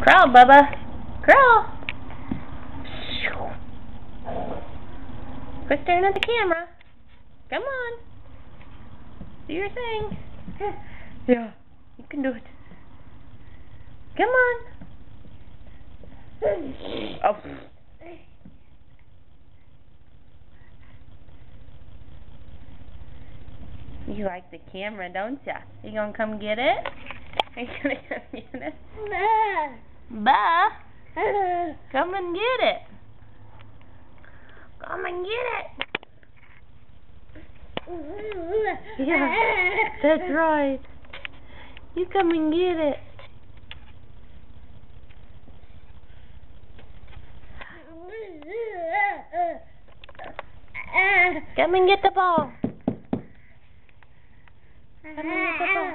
Crawl, Bubba. Crawl. Quit staring at the camera. Come on. Do your thing. Yeah, you can do it. Come on. Oh. You like the camera, don't ya? You gonna come get it? Are you gonna come get it? Bah. Come and get it. Come and get it. Yeah, that's right. You come and get it. Come and get the ball. Come and get the ball.